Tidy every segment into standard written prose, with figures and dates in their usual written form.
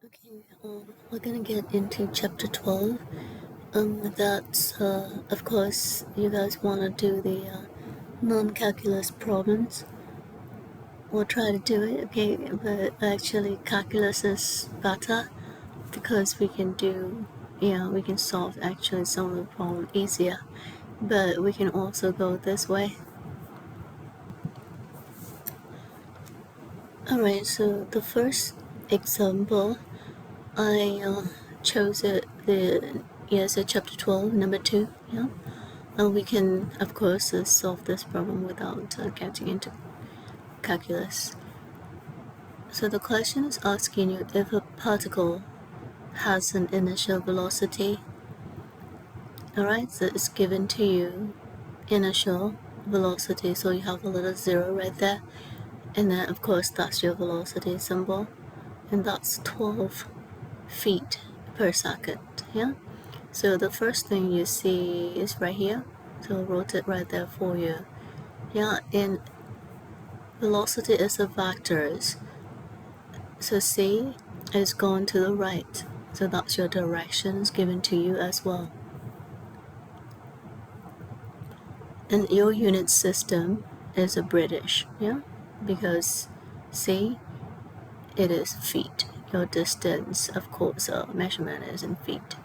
Okay, we're gonna get into chapter 12. That's, of course, you guys want to do the non-calculus problems. We'll try to do it, okay, but actually calculus is better because we can do, we can solve actually some of the problem easier, but we can also go this way. Alright, so the first example, I chose it, so chapter 12, number 2, yeah? We can, of course, solve this problem without getting into calculus. So the question is asking you if a particle has an initial velocity. Alright, so it's given to you initial velocity, so you have a little 0 right there. And then, of course, that's your velocity symbol. And that's 12 feet per second, yeah? So the first thing you see is right here. So I wrote it right there for you. Yeah, and velocity is a vector. So C is going to the right. So that's your directions given to you as well. And your unit system is a British, yeah? Because C, it is feet. Your distance, of course, measurement is in feet.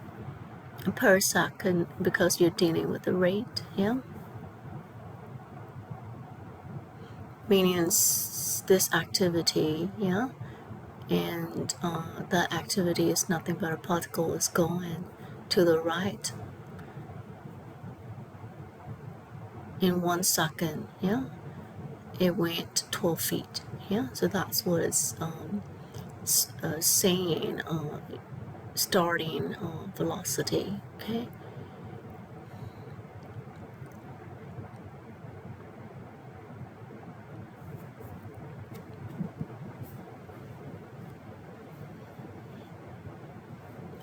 Per second, because you're dealing with the rate, yeah? Meaning this activity, yeah? And that activity is nothing but a particle is going to the right in 1 second, yeah? It went 12 feet, yeah? So that's what it's saying, starting velocity, okay?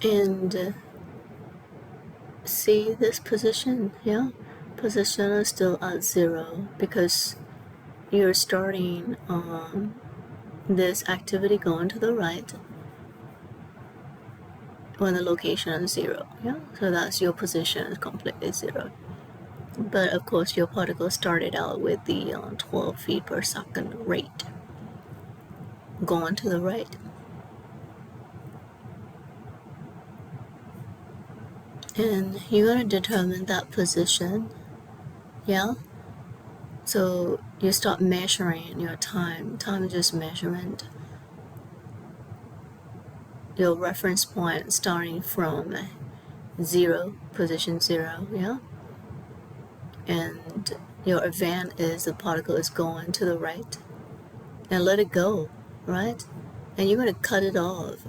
And see this position, yeah? Position is still at 0 because you're starting this activity going to the right when the location is 0, yeah? So that's your position is completely 0. But of course your particle started out with the 12 feet per second rate going to the right. And you're going to determine that position, yeah? So you start measuring your time. Time is just measurement. Your reference point starting from 0, position 0, yeah? And your event is the particle is going to the right. And let it go, right? And you're going to cut it off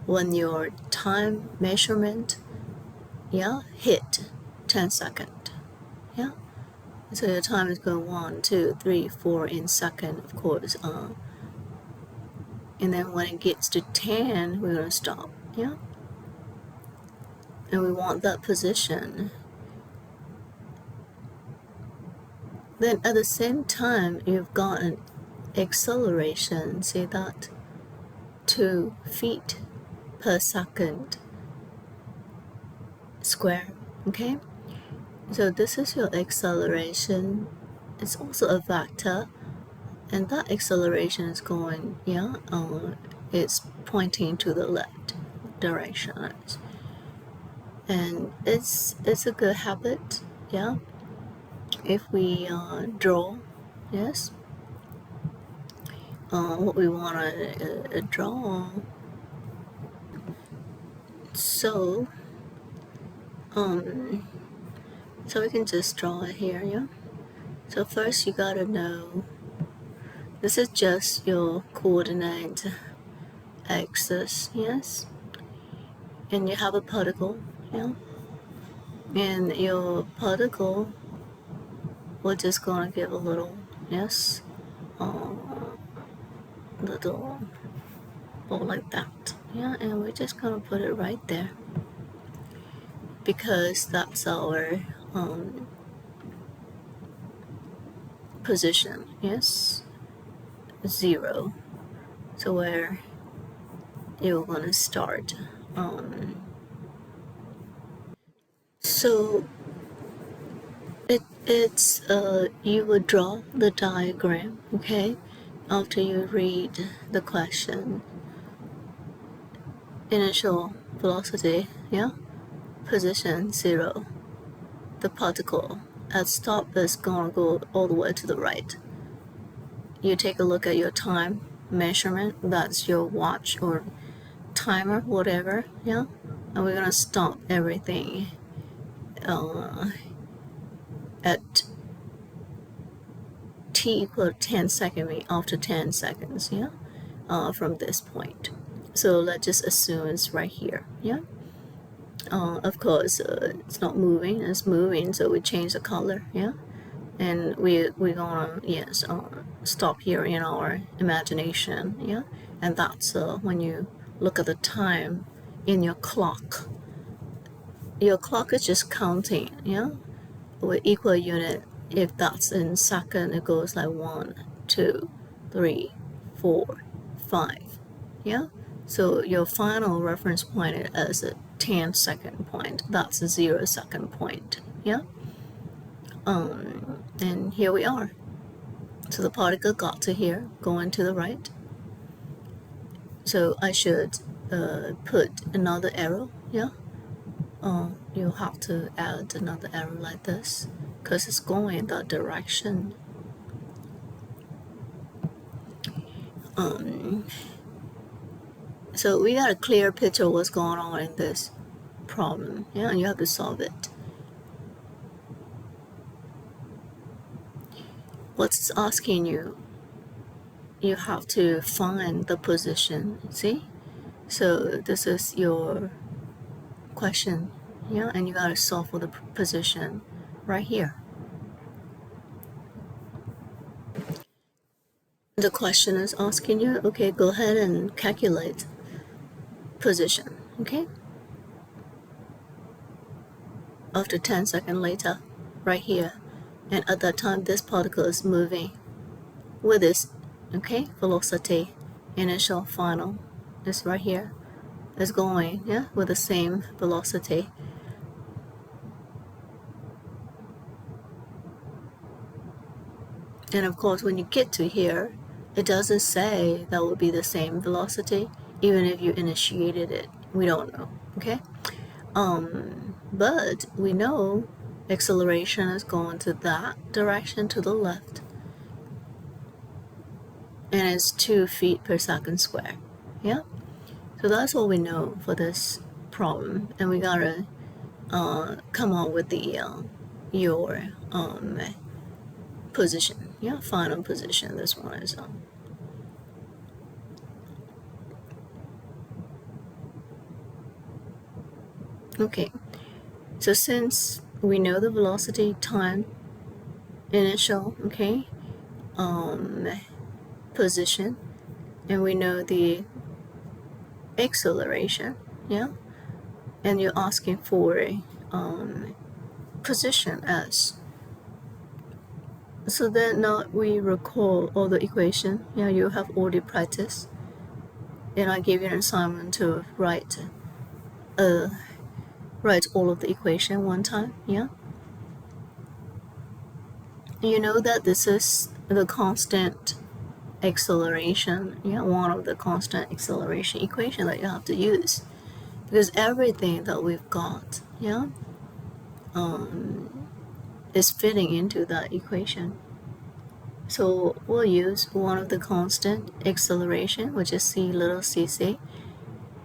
when your time measurement, yeah, hit 10 seconds, yeah? So your time is going 1, 2, 3, 4 in second, of course. And then when it gets to 10, we're going to stop, yeah? And we want that position. Then at the same time, you've got an acceleration, see that? 2 feet per second square, okay? So this is your acceleration. It's also a vector, and that acceleration is going, yeah, it's pointing to the left direction. And it's a good habit, yeah. If we draw, yes, what we want to draw. So so we can just draw it here, yeah. So first you gotta know this is just your coordinate axis, yes, and you have a particle, yeah, and your particle, we're just gonna give a little, yes, little ball like that, yeah, and we're just gonna put it right there because that's our position, yes, 0. So where you're gonna start. So it's you would draw the diagram, okay, after you read the question. Initial velocity, yeah, position 0. The particle at stop is gonna go all the way to the right. You take a look at your time measurement, that's your watch or timer, whatever, yeah, and we're gonna stop everything at t equal 10 seconds after 10 seconds, yeah, from this point. So let's just assume it's right here, yeah. Of course, it's not moving, it's moving, so we change the color, yeah. And we're gonna, yes, stop here in our imagination, yeah. And that's when you look at the time in your clock is just counting, yeah, with equal unit. If that's in second, it goes like 1, 2, 3, 4, 5, yeah. So your final reference point is a 10-second point. That's a 0-second point, yeah. And here we are. So the particle got to here, going to the right. So I should put another arrow, yeah. You have to add another arrow like this because it's going in that direction. So we got a clear picture of what's going on in this problem, yeah, and you have to solve it. What's asking you? You have to find the position, see? So this is your question, yeah, and you gotta solve for the position right here. The question is asking you, okay, go ahead and calculate position, okay? After 10 seconds later, right here, and at that time this particle is moving with this, okay, velocity, initial, final, is right here, is going, yeah, with the same velocity. And of course, when you get to here, it doesn't say that will be the same velocity, even if you initiated it. We don't know, okay? But we know acceleration is going to that direction, to the left, and it's 2 feet per second square, yeah? So that's all we know for this problem, and we gotta come up with the your position, yeah, final position. This one is okay. So since we know the velocity, time, initial, okay, position, and we know the acceleration, yeah, and you're asking for a position as. So then now we recall all the equation, yeah, you have already practiced, and I gave you an assignment to write all of the equation one time, yeah. You know that this is the constant acceleration, yeah, one of the constant acceleration equation that you have to use, because everything that we've got, yeah, is fitting into that equation. So we'll use one of the constant acceleration, which is c,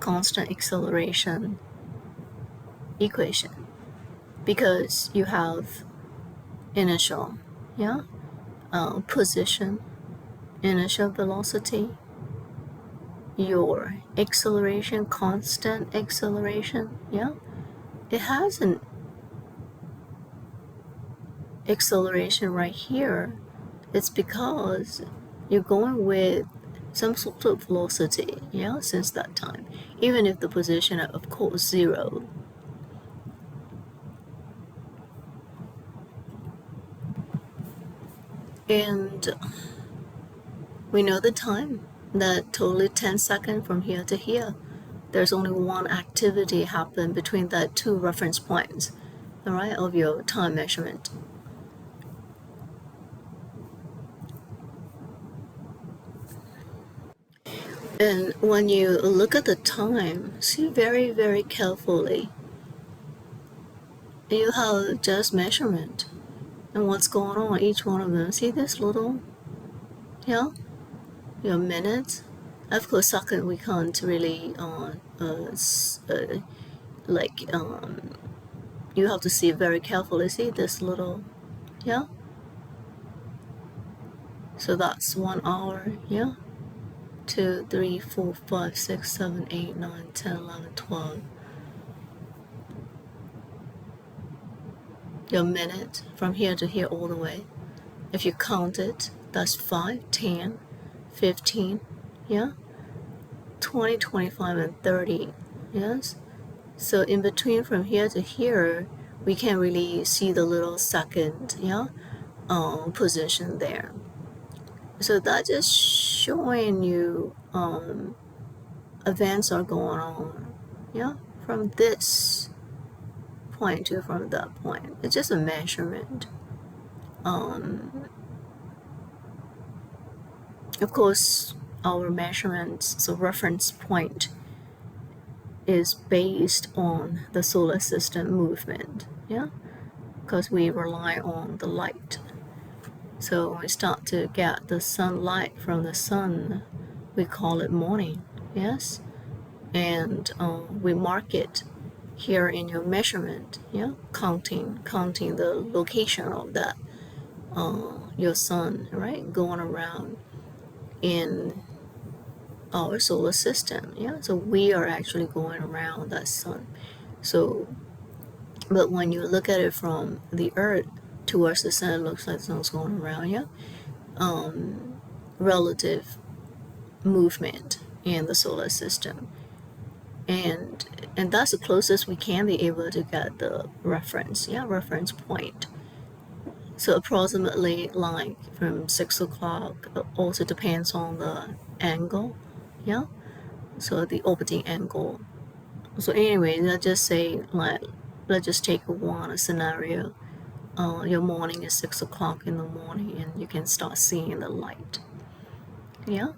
constant acceleration equation, because you have initial, yeah, position, initial velocity, your acceleration, constant acceleration, yeah, it has an acceleration right here. It's because you're going with some sort of velocity, yeah, since that time, even if the position is, of course, 0. And we know the time, that totally 10 seconds from here to here. there's only one activity happen between the two reference points, all right, of your time measurement. And when you look at the time, see very, very carefully. You have just measurement and what's going on each one of them. See this little, yeah, your minutes. Of course, second we can't really like you have to see it very carefully. See this little, yeah. So that's 1 hour, yeah. 2, 3, 4, 5, 6, 7, 8, 9, 10, 11, 12. Your minute from here to here all the way. If you count it, that's 5, 10, 15, yeah, 20, 25, and 30, yes. So in between from here to here, we can't really see the little second, yeah, position there. So that's just showing you events are going on, yeah, from this point to from that point. It's just a measurement. Of course, our measurements, so reference point, is based on the solar system movement, yeah, because we rely on the light. So when we start to get the sunlight from the sun, we call it morning, yes, and we mark it here in your measurement, yeah, counting the location of that your sun, right, going around in our solar system, yeah. So we are actually going around that sun. So, but when you look at it from the Earth towards the sun, it looks like the sun's going around, yeah. Relative movement in the solar system, and that's the closest we can be able to get the reference, yeah, reference point. So approximately like from 6 o'clock, also depends on the angle, yeah. So the orbiting angle. So anyway, let's just say, like, let's just take one scenario. Your morning is 6 o'clock in the morning and you can start seeing the light, yeah.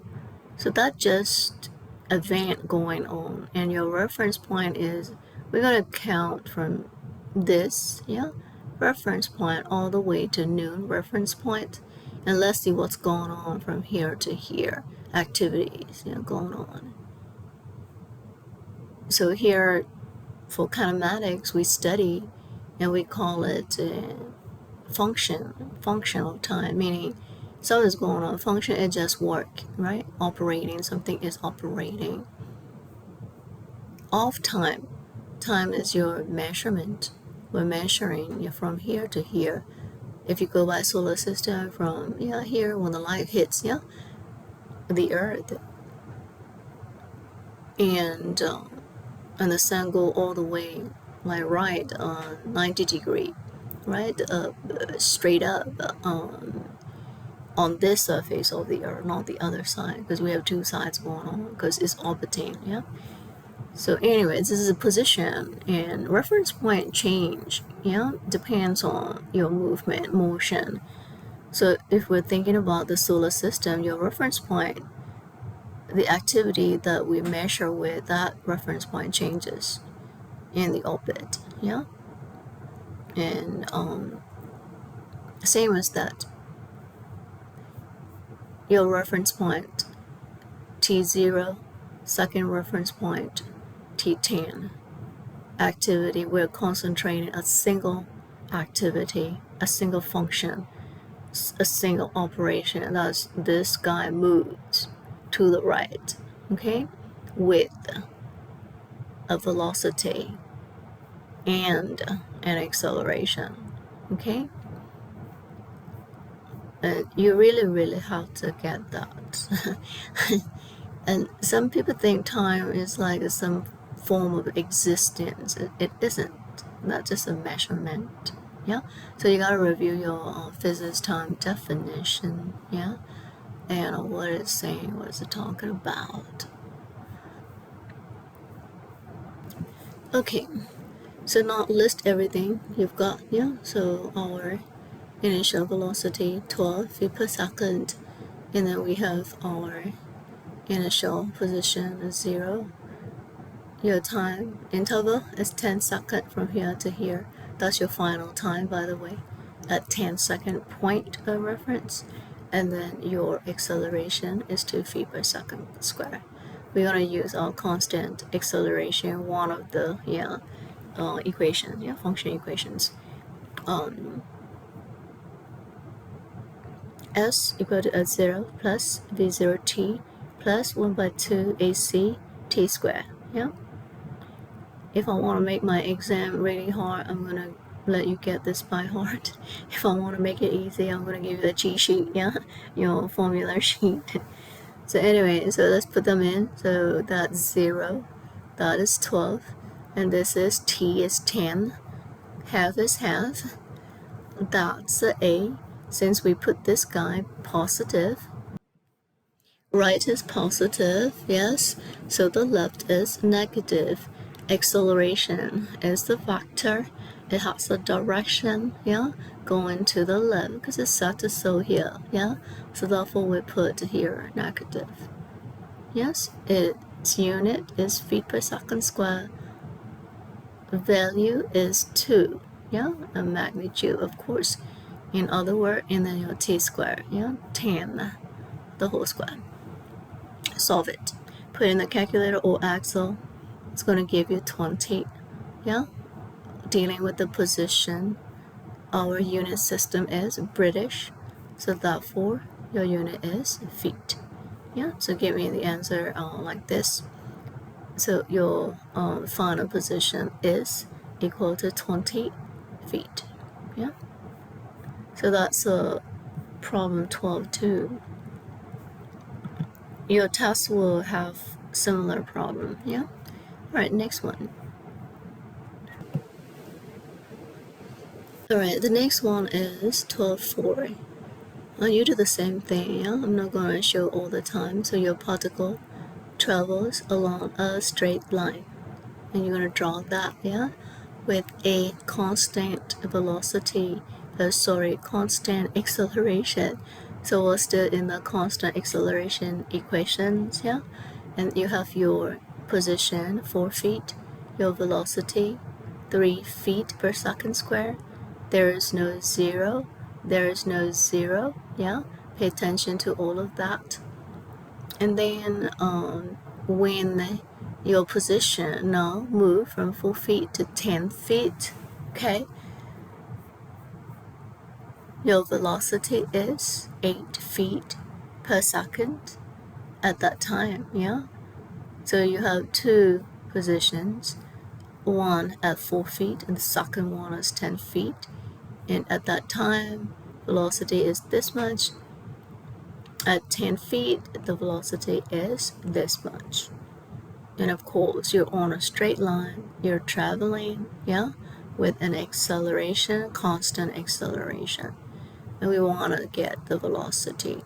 So that's just event going on, and your reference point is, we're going to count from this, yeah, reference point all the way to noon reference point, and let's see what's going on from here to here, activities, you know, going on. So here for kinematics we study and we call it functional time, meaning something's going on. Function is just work, right? Operating, something is operating. Off time is your measurement. We're measuring from here to here. If you go by solar system, from here when the light hits the Earth, and the sun go all the way like right 90 degree, right, straight up on this surface of the Earth, not the other side, because we have two sides going on because it's orbiting, yeah. So anyway, this is a position, and reference point change, yeah, depends on your movement, motion. So if we're thinking about the solar system, your reference point, the activity that we measure with that reference point changes in the orbit, yeah. And same as that, your reference point T0, second reference point T10. Activity, we're concentrating a single activity, a single function, a single operation. That's this guy moves to the right, okay, with a velocity and an acceleration, okay. You really have to get that. And some people think time is like some form of existence. It isn't. That's just a measurement, yeah. So you gotta review your physics time definition, yeah, and what it's saying, what is it talking about. Okay, so now list everything you've got. Yeah, so our initial velocity 12 feet per second, and then we have our initial position is 0. Your time interval is 10 seconds from here to here. That's your final time, by the way, at 10-second point of reference. And then your acceleration is 2 feet per second square. We're going to use our constant acceleration, one of the function equations. S equal to S0 plus V0t plus 1 by 2 AC t squared. Yeah. If I want to make my exam really hard, I'm going to let you get this by heart. If I want to make it easy, I'm going to give you the cheat sheet, your formula sheet. So anyway, so let's put them in. So that's 0, that is 12, and this is t is 10, half is half, that's A. Since we put this guy positive, right is positive, yes, so the left is negative. Acceleration is the vector, it has a direction, going to the left because it's set to so here, so therefore we put here negative. Yes, its unit is feet per second square, value is 2, and magnitude, of course, in other words, and then your t squared, 10, the whole square. Solve it. Put in the calculator or Excel. It's going to give you 20. Dealing with the position, our unit system is British, so therefore your unit is feet. So give me the answer like this. So your final position is equal to 20 feet. So that's problem 12 too. Your test will have similar problem. Alright, next one. Alright, the next one is 12.4. You do the same thing. I'm not going to show all the time. So your particle travels along a straight line, and you're going to draw that with a constant velocity, constant acceleration. So we're still in the constant acceleration equations, and you have your position 4 feet, your velocity 3 feet per second square. There is no zero, pay attention to all of that. And then when your position now move from 4 feet to 10 feet, okay, your velocity is 8 feet per second at that time. So you have two positions, one at 4 feet and the second one is 10 feet, and at that time velocity is this much. At 10 feet the velocity is this much. And of course you're on a straight line, you're traveling with an acceleration, constant acceleration, and we want to get the velocity.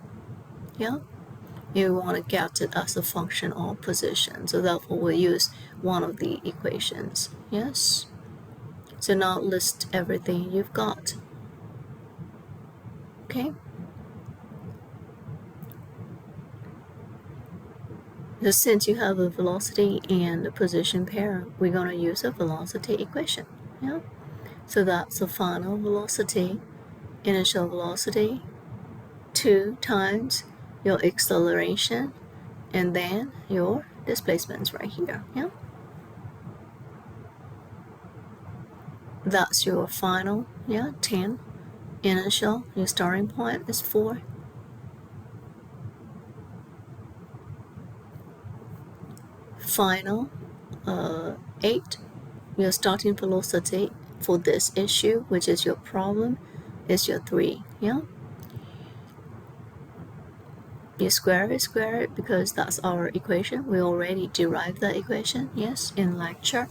You want to get it as a function of position, so therefore we'll use one of the equations. Yes, so now list everything you've got. Okay, so since you have a velocity and a position pair, we're going to use a velocity equation. So that's the final velocity, initial velocity, 2 times your acceleration, and then your displacements right here. That's your final, 10. Initial, your starting point is 4. Final, 8. Your starting velocity for this issue, which is your problem, is your 3. You square it because that's our equation. We already derived that equation, in lecture.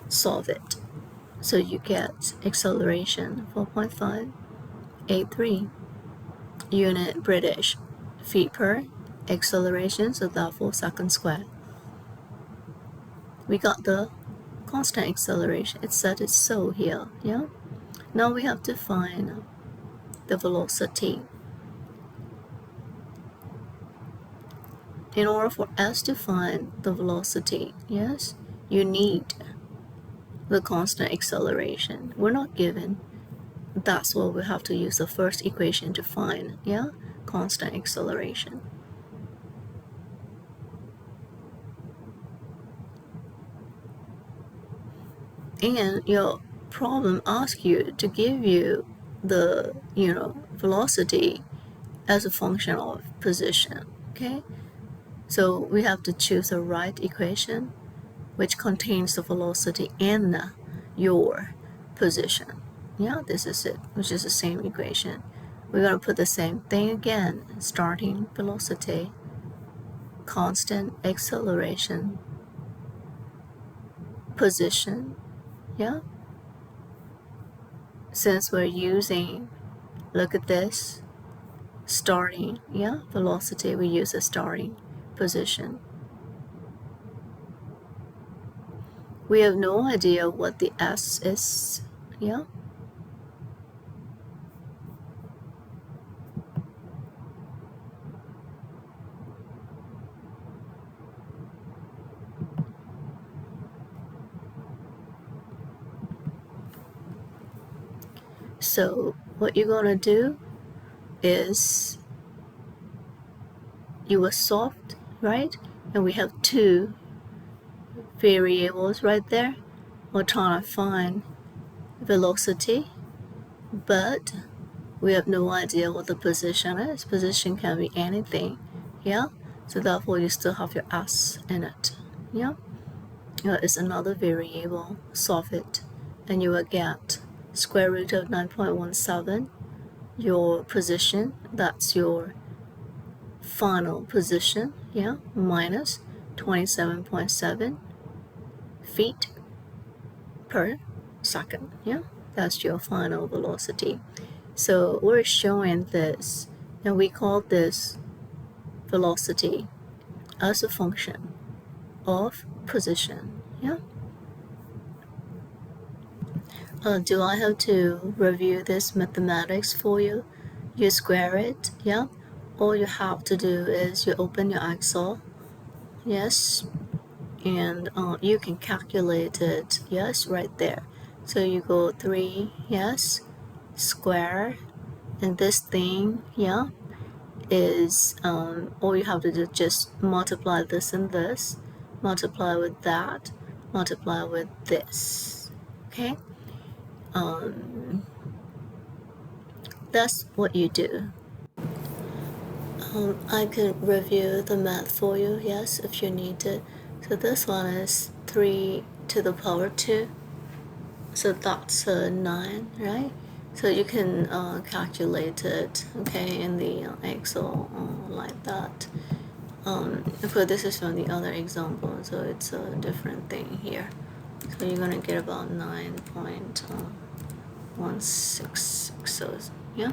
Solve it. So you get acceleration 4.583 unit British feet per acceleration, so therefore second square. We got the constant acceleration. It said it's so here, yeah? Now we have to find the velocity. In order for us to find the velocity, yes, you need the constant acceleration. We're not given. That's what we have to use the first equation to find, yeah, constant acceleration. And your problem asks you to give you the, velocity as a function of position, okay? So we have to choose the right equation which contains the velocity and your position. Yeah, this is it, which is the same equation. We're going to put the same thing again, starting velocity, constant acceleration, position, yeah? Since we're using, look at this, starting, yeah, velocity, we use a starting position. We have no idea what the S is, yeah? So what you're gonna do is you will solve, right? And we have two variables right there. We're trying to find velocity, but we have no idea what the position is. Position can be anything, yeah? So therefore you still have your S in it, yeah? It's another variable, solve it, and you will get square root of 9.17, your position, that's your final position, yeah, minus 27.7 feet per second, yeah, that's your final velocity. So we're showing this, and we call this velocity as a function of position, yeah. Do I have to review this mathematics for you? You square it, yeah? All you have to do is you open your Excel, yes, and you can calculate it, yes, right there. So you go 3, yes, square, and this thing, yeah, is all you have to do, just multiply this and this, multiply with that, multiply with this, okay? That's what you do. I can review the math for you, yes, if you need it. So this one is 3 to the power 2. So that's 9, right? So you can calculate it, okay, in the Excel like that. But this is from the other example, so it's a different thing here. So you're gonna get about 9.166. So yeah,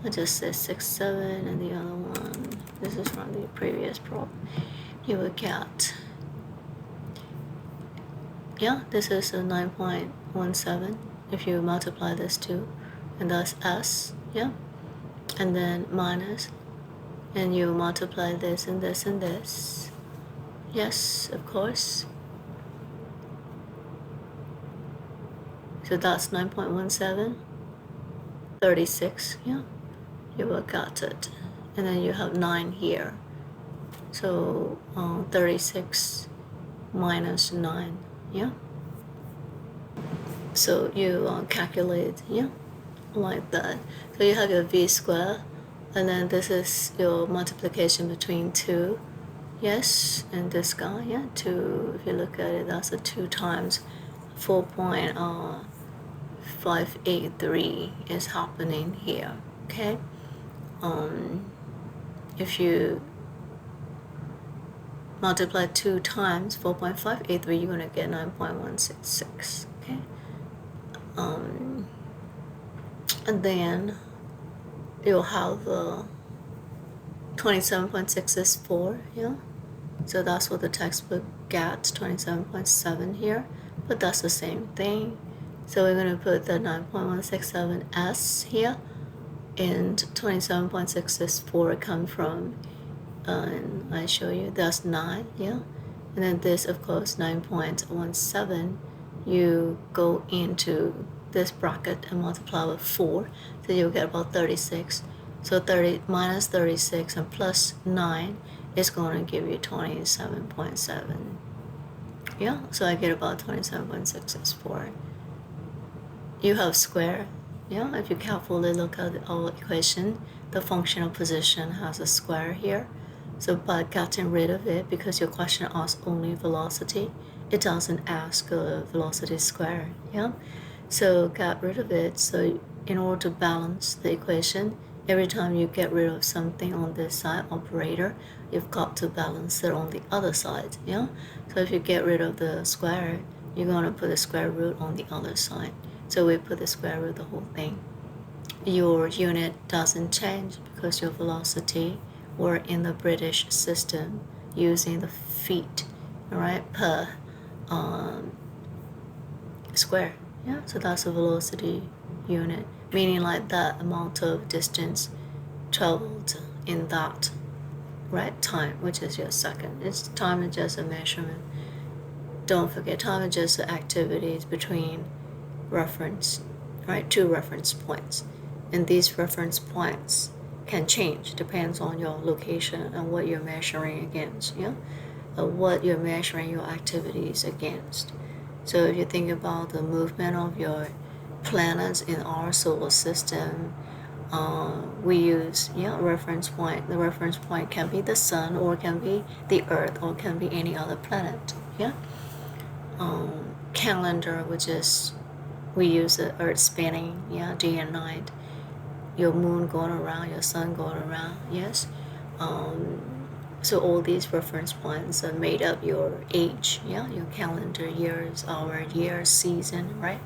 I just said 6.7, and the other one, this is from the previous problem. You will get, yeah, this is a 9.17 if you multiply this two, and that's S, yeah, and then minus, and you multiply this and this and this, yes, of course. So that's 9.17, 36, yeah, you will get it, and then you have 9 here, so 36 minus 9, yeah. So you calculate, yeah, like that. So you have your v squared, and then this is your multiplication between 2, yes, and this guy, yeah, 2, if you look at it, that's a 2 times 4.583 is happening here, okay? If you multiply 2 times 4.583, you're gonna get 9.166, okay? And then you'll have 27.6 is 4, yeah, So that's what the textbook gets, 27.7 here, but that's the same thing. So we're going to put the 9.167s here, and 27.6 is 4 come from, and I show you that's 9, yeah. And then this, of course, 9.17, you go into this bracket and multiply with 4, so you'll get about 36. So 30 minus 36 and plus 9 is going to give you 27.7. Yeah, so I get about 27.6 is 4. You have square. Yeah, if you carefully look at our equation, the functional position has a square here. So by getting rid of it, because your question asks only velocity, it doesn't ask a velocity square. Yeah, so get rid of it. So in order to balance the equation, every time you get rid of something on this side operator, you've got to balance it on the other side. Yeah, so if you get rid of the square, you're going to put the square root on the other side. So we put the square root of the whole thing. Your unit doesn't change because your velocity, or in the British system, using the feet, right, per square. Yeah, so that's a velocity unit, meaning like that amount of distance traveled in that right time, which is your second. It's time is just a measurement. Don't forget, time is just the activities between reference, right, 2 reference points, and these reference points can change, depends on your location and what you're measuring against. Yeah, what you're measuring your activities against. So if you think about the movement of your planets in our solar system, we use reference point. The reference point can be the sun, or can be the earth, or can be any other planet. Yeah, calendar, which is we use the earth spinning, yeah, day and night, your moon going around, your sun going around. Yes, so all these reference points made up your age, yeah, your calendar, years, hour, year, season, right?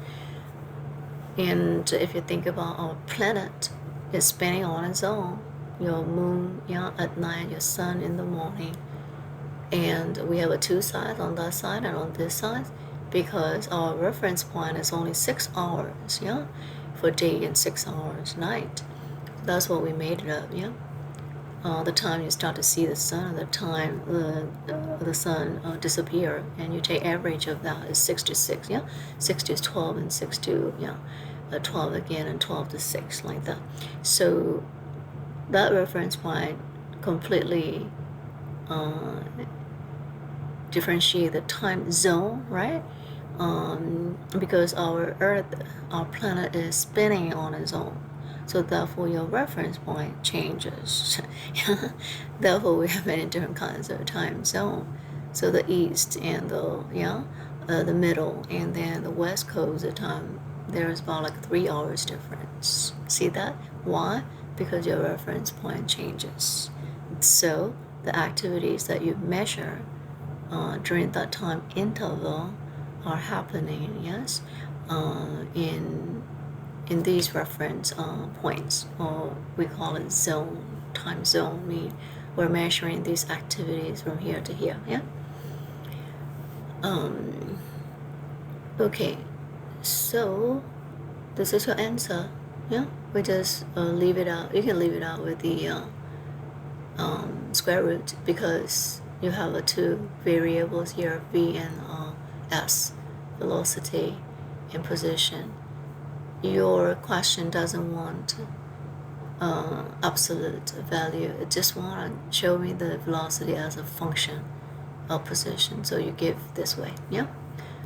And if you think about our planet, it's spinning on its own. Your moon, yeah, at night, your sun in the morning, and we have a 2 sides on that side and on this side, because our reference point is only 6 hours, yeah, for day and 6 hours night. That's what we made it up, yeah. The time you start to see the sun, the time the sun disappear, and you take average of that is 6 to 6, yeah. 6 to 12 and 6 to 12 again, and 12 to 6, like that. So that reference point completely differentiate the time zone, right? Because our Earth, our planet is spinning on its own. So therefore your reference point changes. Therefore we have many different kinds of time zone. So the east and the middle, and then the west coast, the time there's about like 3 hours difference. See that? Why? Because your reference point changes. So the activities that you measure during that time interval are happening, yes, in these reference points, or we call it zone, time zone. We're measuring these activities from here to here, yeah. Okay, so this is your answer, yeah. We just leave it out. You can leave it out with the square root, because you have 2 variables here, v and s, velocity and position. Your question doesn't want absolute value. It just want to show me the velocity as a function of position. So you give this way, yeah.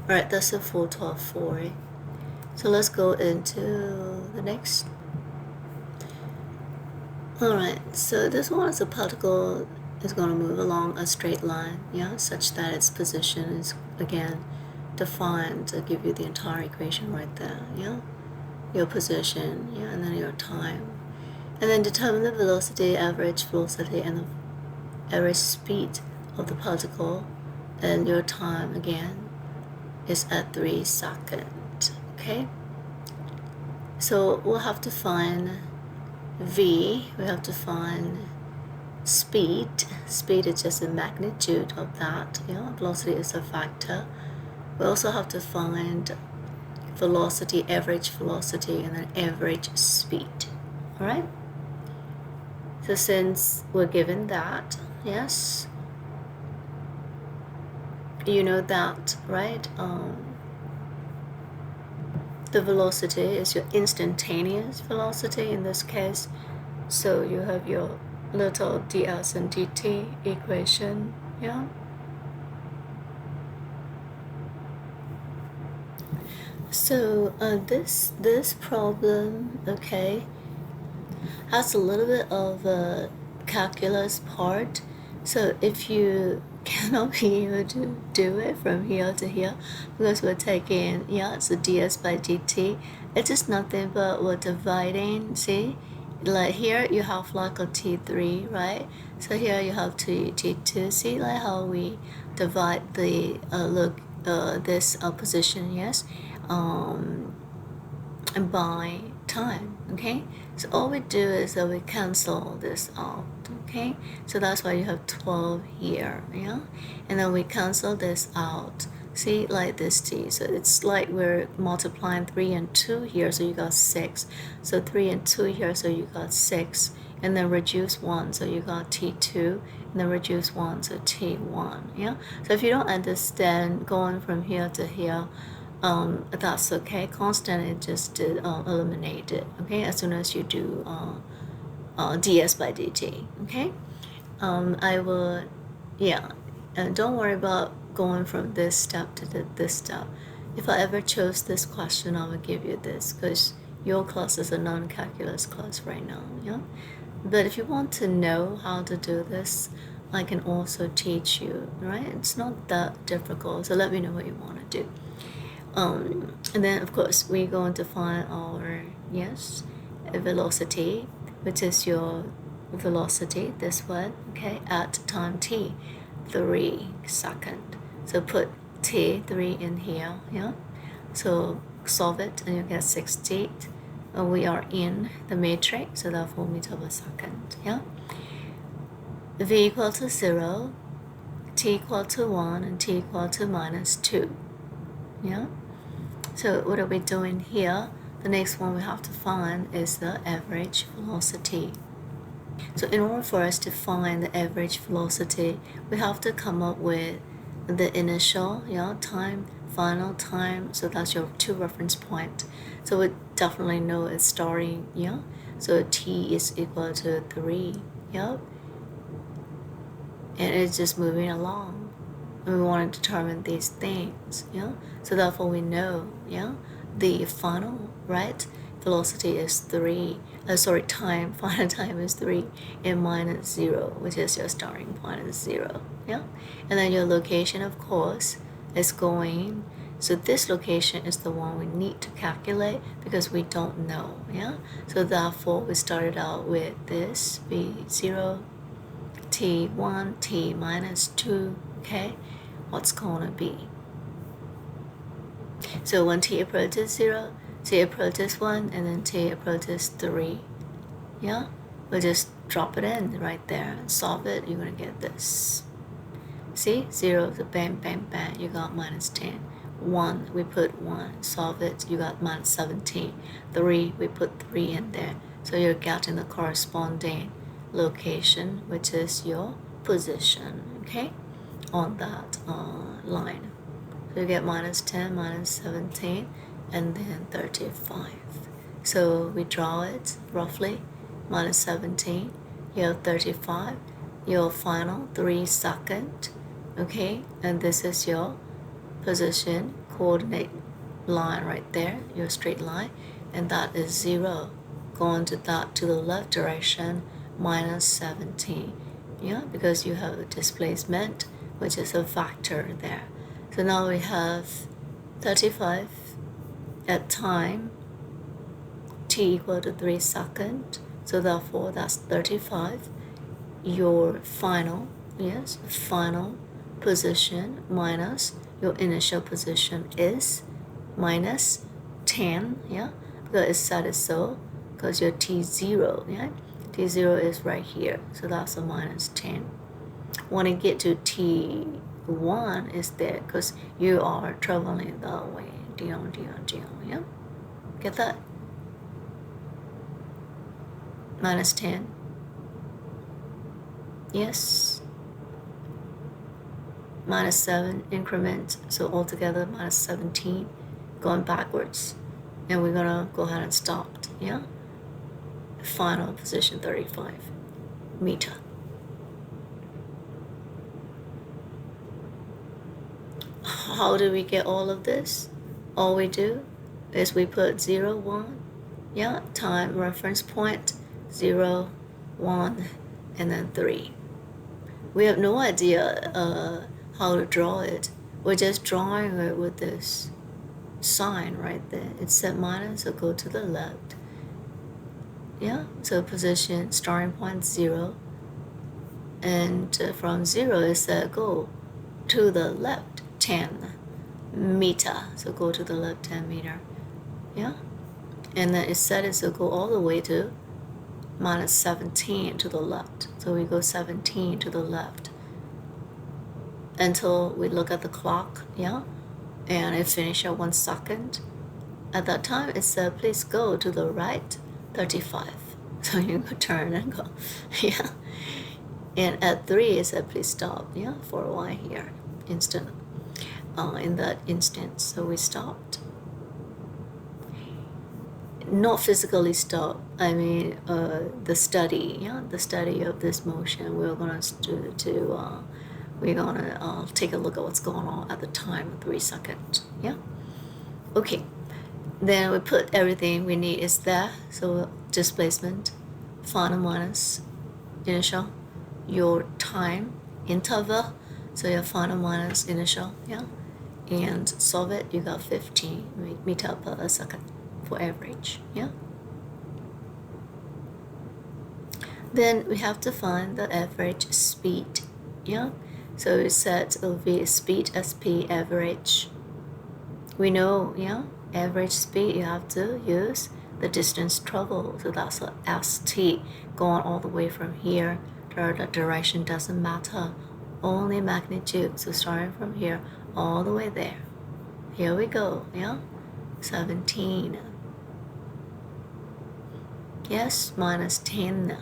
All right, that's a 412.4. So let's go into the next. All right, so this one is a particle is going to move along a straight line, yeah, such that its position is again defined to give you the entire equation right there, yeah. Your position, yeah, and then your time, and then determine the velocity, average velocity, and the average speed of the particle, and your time again is at 3 seconds. Okay, so we'll have to find v, we have to find speed. Speed is just the magnitude of that. Velocity is a factor. We also have to find velocity, average velocity, and then average speed. All right. So since we're given that, yes, you know that, right? The velocity is your instantaneous velocity in this case. So you have your little ds and dt equation, yeah? So this problem, okay, has a little bit of a calculus part. So if you cannot be able to do it from here to here, because we're taking, it's a ds by dt, it is nothing but we're dividing, see? Like here you have like a t3, right? So here you have t2. See like how we divide the this position, yes, by time, okay? So all we do is that we cancel this out, okay? So that's why you have 12 here, yeah? And then we cancel this out. See, like this t. So it's like we're multiplying 3 and 2 here, so you got 6. So 3 and 2 here, so you got 6. And then reduce 1, so you got t2. And then reduce 1, so t1, yeah? So if you don't understand going from here to here, that's okay. Constant, it just eliminate it, okay, as soon as you do ds by dt, okay? I will, and don't worry about going from this step to this step. If I ever chose this question, I would give you this, because your class is a non-calculus class right now, yeah? But if you want to know how to do this, I can also teach you, right? It's not that difficult, so let me know what you want to do. And then of course we're going to find our velocity, which is your velocity, this one, okay, at time t, 3 seconds. So put t3 in here, yeah? So solve it and you get 60. We are in the matrix, so therefore meter per second, yeah? V equal to 0, t equal to 1, and t equal to minus 2, yeah? So what are we doing here? The next one we have to find is the average velocity. So in order for us to find the average velocity, we have to come up with the initial, time, final time. So that's your 2 reference point. So we definitely know it's starting, So t is equal to 3, and it's just moving along. And we want to determine these things, so therefore we know, the final, right, velocity is 3, time, final time is 3, and minus 0, which is your starting point is 0, and then your location, of course, is going, so this location is the one we need to calculate because we don't know, so therefore we started out with this v0, t1, t minus 2, okay, what's gonna be? So when t approaches 0, t approaches 1, and then t approaches 3, we'll just drop it in right there and solve it. You're gonna get this. See, 0, so bang, bang, bang, you got minus 10. 1, we put 1, solve it, you got minus 17. 3, we put 3 in there, so you're getting the corresponding location, which is your position, okay, on that line. So you get minus 10, minus 17, and then 35. So we draw it roughly, minus 17, you have 35, your final 3 seconds, okay, and this is your position coordinate line right there, your straight line, and that is 0. Going to that to the left direction, minus 17, because you have a displacement, which is a factor there. So now we have 35 at time t equal to 3 seconds. So therefore that's 35. Your final, final position minus your initial position is minus 10, because it set it so, because your t0, T0 is right here, so that's a minus 10. When I get to T1 is there because you are traveling that way. Dion, yeah? Get that? Minus 10. Yes. Minus 7 increment, so altogether minus 17, going backwards. And we're gonna go ahead and stop, yeah? Final position 35 meter. How do we get all of this? All we do is we put 0, 1, yeah, time reference point, 0, 1, and then 3. We have no idea how to draw it. We're just drawing it with this sign right there. It's set minus, so go to the left. Yeah, so position starting point 0, and from 0 it said go to the left 10 meter, so go to the left 10 meter. Yeah, and then it said it to go all the way to minus 17 to the left, so we go 17 to the left until we look at the clock, yeah, and it finished at 1 second. At that time it said please go to the right 35, so you go turn and go, yeah. And at 3 it said please stop, yeah, for a while here, instant, in that instance. So we stopped, not physically stop, I mean the study, yeah, the study of this motion. We're gonna we're gonna take a look at what's going on at the time of 3 seconds, yeah. Okay, then we put everything we need is there, so displacement, final minus initial, your time interval, so your final minus initial, yeah, and solve it. You got 15 meter per second for average, yeah. Then we have to find the average speed, yeah. So we said it will be speed SP average. We know, yeah, average speed you have to use the distance traveled, so that's a ST going all the way from here. The direction doesn't matter, only magnitude. So starting from here all the way there. Here we go, yeah, 17. Yes, minus 10.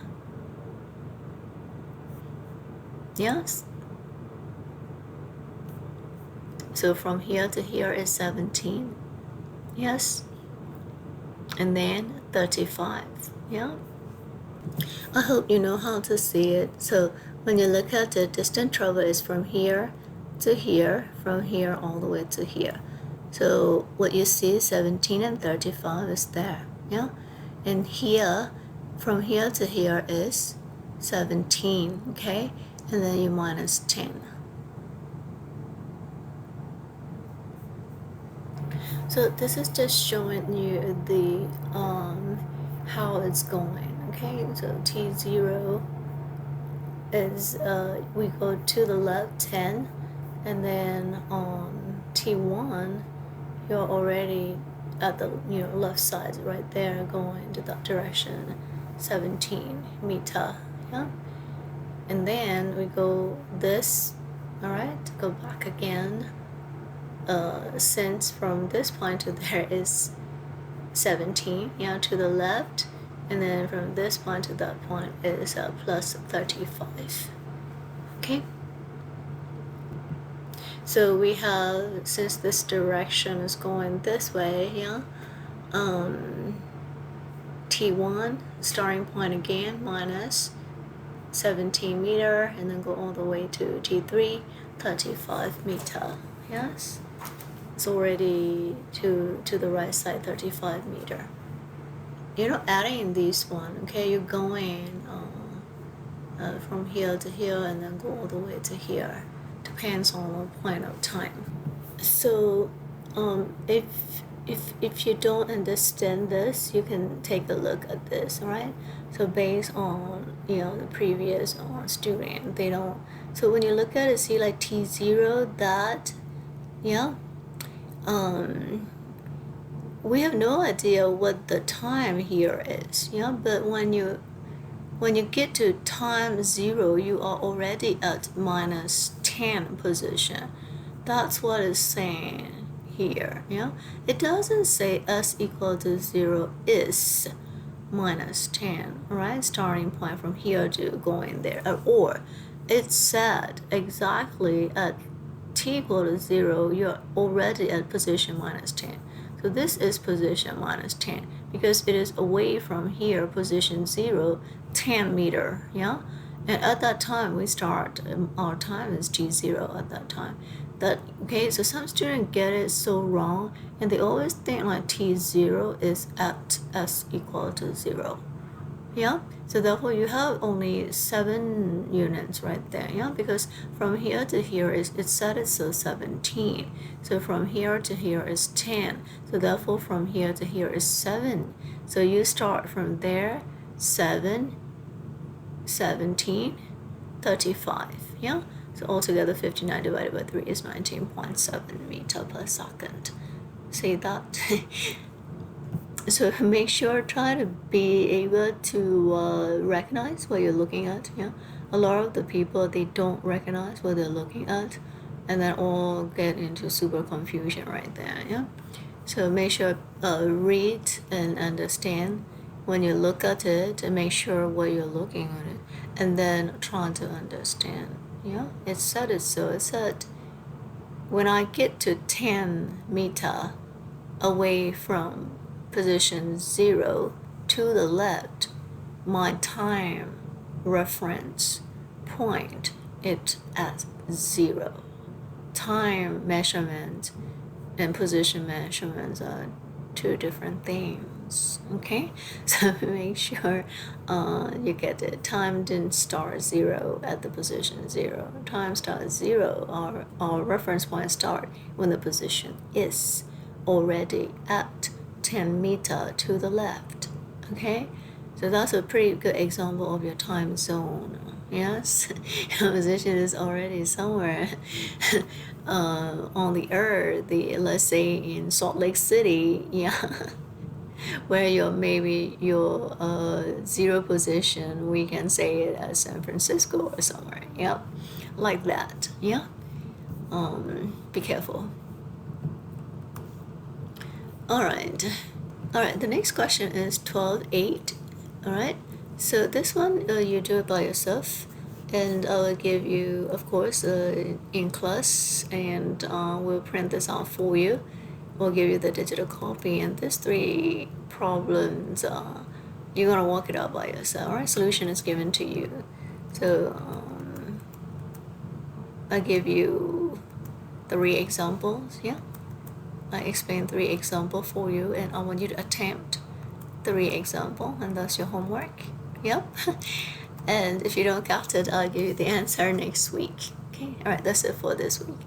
Yes. So from here to here is 17. Yes. And then 35. Yeah. I hope you know how to see it. So when you look at the distance travel is from here to here, from here all the way to here. So what you see 17 and 35 is there. Yeah. And here, from here to here is 17. Okay. And then you minus 10. So this is just showing you the how it's going. Okay, so T0 is we go to the left 10, and then on T1 you're already at the left side right there, going to that direction, 17 meter, yeah. And then we go this, all right, go back again. Since from this point to there is 17, yeah, to the left, and then from this point to that point is plus 35. Okay, so we have, since this direction is going this way, yeah, T1 starting point again minus 17 meter, and then go all the way to T3 35 meter. Yes, it's already to the right side 35 meter. You're not adding this one, okay? You're going from here to here and then go all the way to here. Depends on the point of time. So if you don't understand this, you can take a look at this, all right? So based on the previous student, they don't. So when you look at it, see like T0, that, yeah, we have no idea what the time here is, yeah. But when you when you get to time 0, you are already at minus 10 position. That's what it's saying here. Yeah, it doesn't say s equal to 0 is minus 10, right? Starting point from here to going there, or it said exactly at t equal to 0, you're already at position minus 10. So this is position minus 10 because it is away from here, position 0, 10 meter, yeah? And at that time, we start, our time is t0 at that time. Okay, so some students get it so wrong, and they always think like t0 is at s equal to 0. Yeah, so therefore you have only 7 units right there, yeah, because from here to here it's set it so 17. So from here to here is 10. So therefore from here to here is 7. So you start from there, 7, 17, 35, yeah. So altogether 59 divided by 3 is 19.7 meter per second. See that? So make sure, try to be able to recognize what you're looking at. Yeah, a lot of the people, they don't recognize what they're looking at, and then all get into super confusion right there. Yeah, so make sure read and understand when you look at it, and make sure what you're looking at it, and then try to understand. Yeah, it said it so. It said when I get to 10 meter away from position 0 to the left, my time reference point is at 0. Time measurement and position measurements are 2 different things. Okay, so make sure you get it. Time didn't start 0 at the position 0. Time starts 0, or reference point start when the position is already at 10 meter to the left. Okay, so that's a pretty good example of your time zone. Yes, your position is already somewhere on the earth, let's say in Salt Lake City, yeah, where maybe your 0 position, we can say it as San Francisco or somewhere, yeah, like that. Yeah, be careful. All right, the next question is 12.8. All right, so this one you do it by yourself, and I will give you, of course, in class, and we'll print this out for you. We'll give you the digital copy, and these 3 problems, you're gonna work it out by yourself. All right, solution is given to you. So I give you 3 examples, yeah. I explain 3 examples for you, and I want you to attempt 3 examples, and that's your homework. Yep. And if you don't get it, I'll give you the answer next week. Okay, all right, that's it for this week.